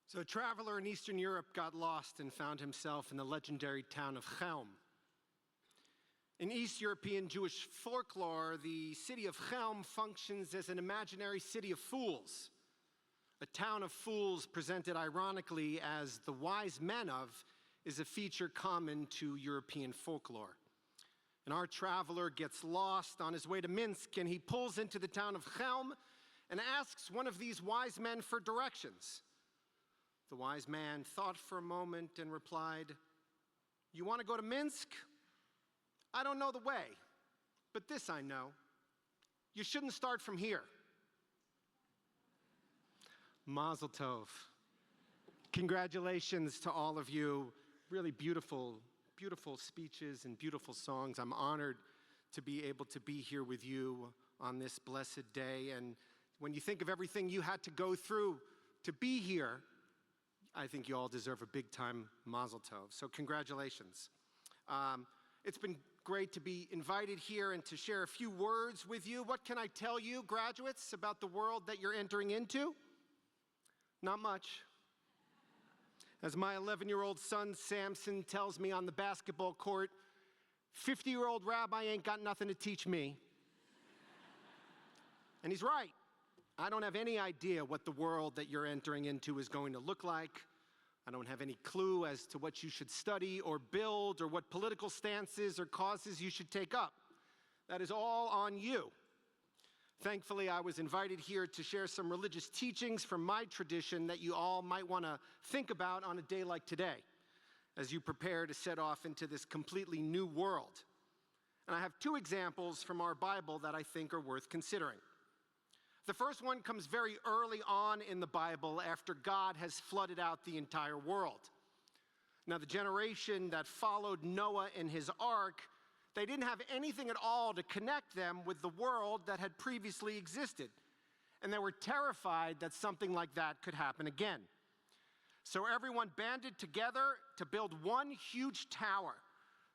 So a traveler in Eastern Europe got lost and found himself in the legendary town of Chelm. In East European Jewish folklore, the city of Chelm functions as an imaginary city of fools. A town of fools presented ironically as the wise men of is a feature common to European folklore. And our traveler gets lost on his way to Minsk, and he pulls into the town of Chelm and asks one of these wise men for directions. The wise man thought for a moment and replied, "You want to go to Minsk? I don't know the way, but this I know. You shouldn't start from here." Mazel tov. Congratulations to all of you. Really beautiful, beautiful speeches and beautiful songs. I'm honored to be able to be here with you on this blessed day. And when you think of everything you had to go through to be here, I think you all deserve a big-time mazel tov. So congratulations. It's been great to be invited here and to share a few words with you. What can I tell you, graduates, about the world that you're entering into? Not much. As my 11-year-old son, Samson, tells me on the basketball court, 50-year-old rabbi ain't got nothing to teach me. And he's right. I don't have any idea what the world that you're entering into is going to look like. I don't have any clue as to what you should study or build or what political stances or causes you should take up. That is all on you. Thankfully, I was invited here to share some religious teachings from my tradition that you all might want to think about on a day like today as you prepare to set off into this completely new world. And I have two examples from our Bible that I think are worth considering. The first one comes very early on in the Bible after God has flooded out the entire world. Now, the generation that followed Noah and his ark, they didn't have anything at all to connect them with the world that had previously existed. And they were terrified that something like that could happen again. So everyone banded together to build one huge tower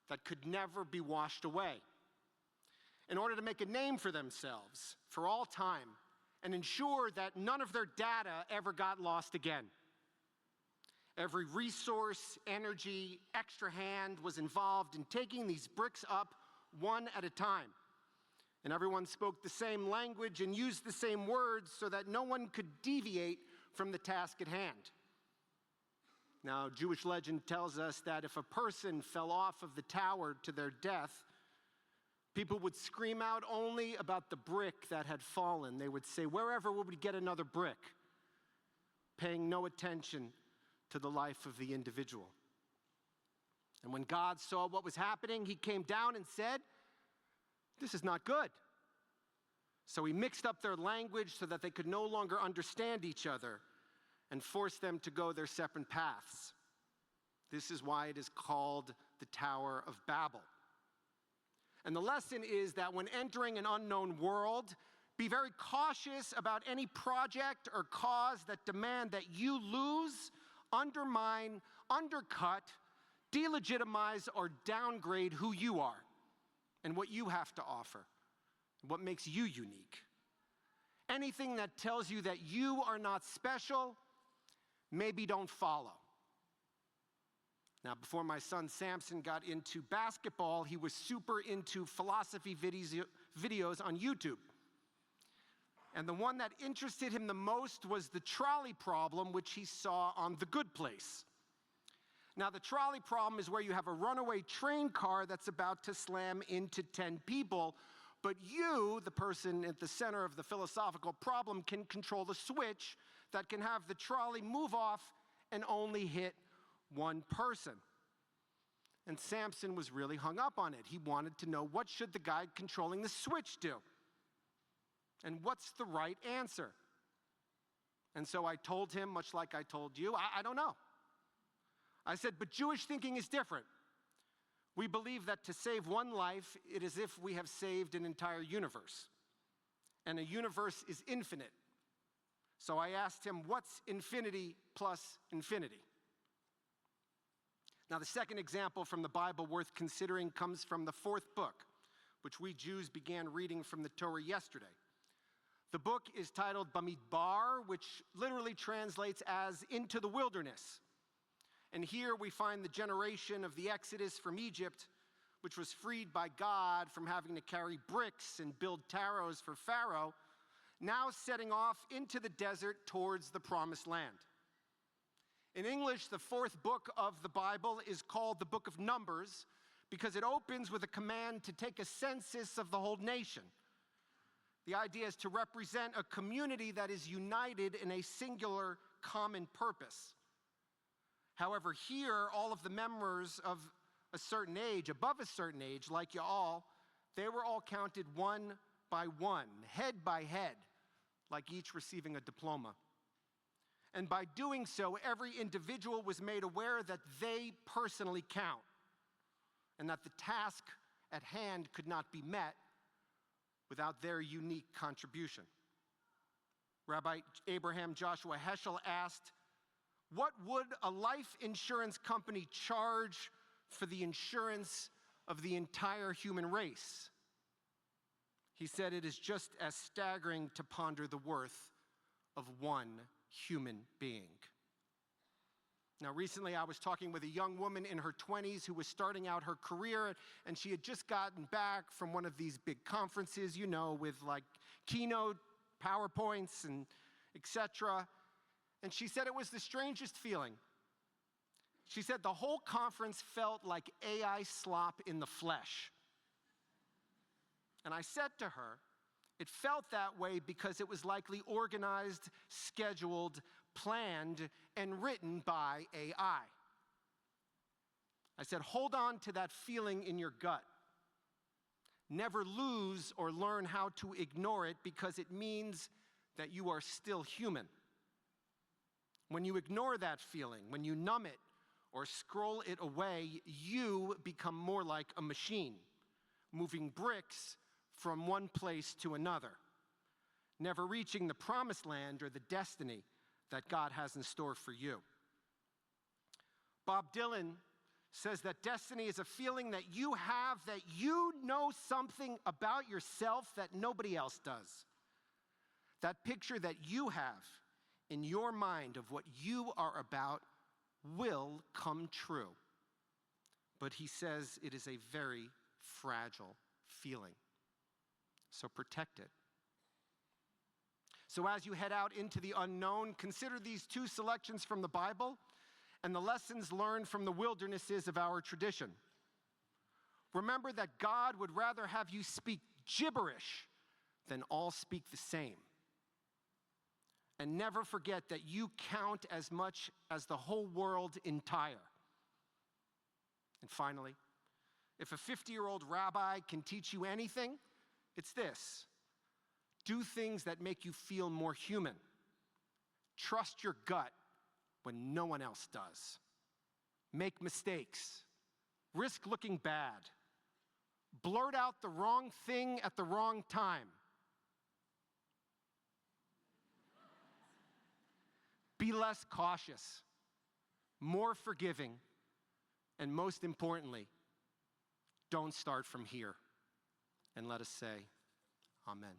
that could never be washed away in order to make a name for themselves for all time and ensure that none of their data ever got lost again. Every resource, energy, extra hand was involved in taking these bricks up one at a time. And everyone spoke the same language and used the same words so that no one could deviate from the task at hand. Now, Jewish legend tells us that if a person fell off of the tower to their death, people would scream out only about the brick that had fallen. They would say, "Wherever would we get another brick?" paying no attention to the life of the individual. And when God saw what was happening, he came down and said, "This is not good." So he mixed up their language so that they could no longer understand each other and forced them to go their separate paths. This is why it is called the Tower of Babel. And the lesson is that when entering an unknown world, be very cautious about any project or cause that demand that you lose, undermine, undercut, delegitimize, or downgrade who you are and what you have to offer, what makes you unique. Anything that tells you that you are not special, maybe don't follow. Now, before my son Samson got into basketball, he was super into philosophy videos on YouTube. And the one that interested him the most was the trolley problem, which he saw on The Good Place. Now, the trolley problem is where you have a runaway train car that's about to slam into 10 people, but you, the person at the center of the philosophical problem, can control the switch that can have the trolley move off and only hit one person. And Samson was really hung up on it. He wanted to know, what should the guy controlling the switch do? And what's the right answer? And so I told him, much like I told you, I don't know. I said, but Jewish thinking is different. We believe that to save one life, it is as if we have saved an entire universe. And a universe is infinite. So I asked him, what's infinity plus infinity? Now, the second example from the Bible worth considering comes from the fourth book, which we Jews began reading from the Torah yesterday. The book is titled Bamidbar, which literally translates as into the wilderness. And here we find the generation of the Exodus from Egypt, which was freed by God from having to carry bricks and build tarrows for Pharaoh, now setting off into the desert towards the Promised Land. In English, the fourth book of the Bible is called the Book of Numbers because it opens with a command to take a census of the whole nation. The idea is to represent a community that is united in a singular common purpose. However, here, all of the members of a certain age, above a certain age, like you all, they were all counted one by one, head by head, like each receiving a diploma. And by doing so, every individual was made aware that they personally count, and that the task at hand could not be met without their unique contribution. Rabbi Abraham Joshua Heschel asked, "What would a life insurance company charge for the insurance of the entire human race?" He said, "It is just as staggering to ponder the worth of one human being." Now, recently I was talking with a young woman in her 20s who was starting out her career, and she had just gotten back from one of these big conferences, you know, with like keynote PowerPoints and etc. And she said it was the strangest feeling. She said the whole conference felt like AI slop in the flesh. And I said to her, it felt that way because it was likely organized, scheduled, planned, and written by AI. I said, hold on to that feeling in your gut. Never lose or learn how to ignore it because it means that you are still human. When you ignore that feeling, when you numb it or scroll it away, you become more like a machine, moving bricks from one place to another, never reaching the promised land or the destiny that God has in store for you. Bob Dylan says that destiny is a feeling that you have, that you know something about yourself that nobody else does. That picture that you have in your mind of what you are about will come true. But he says it is a very fragile feeling. So protect it. So as you head out into the unknown, consider these two selections from the Bible and the lessons learned from the wildernesses of our tradition. Remember that God would rather have you speak gibberish than all speak the same. And never forget that you count as much as the whole world entire. And finally, if a 50-year-old rabbi can teach you anything, it's this: do things that make you feel more human. Trust your gut when no one else does. Make mistakes. Risk looking bad. Blurt out the wrong thing at the wrong time. Be less cautious, more forgiving, and most importantly, don't start from here. And let us say, Amen.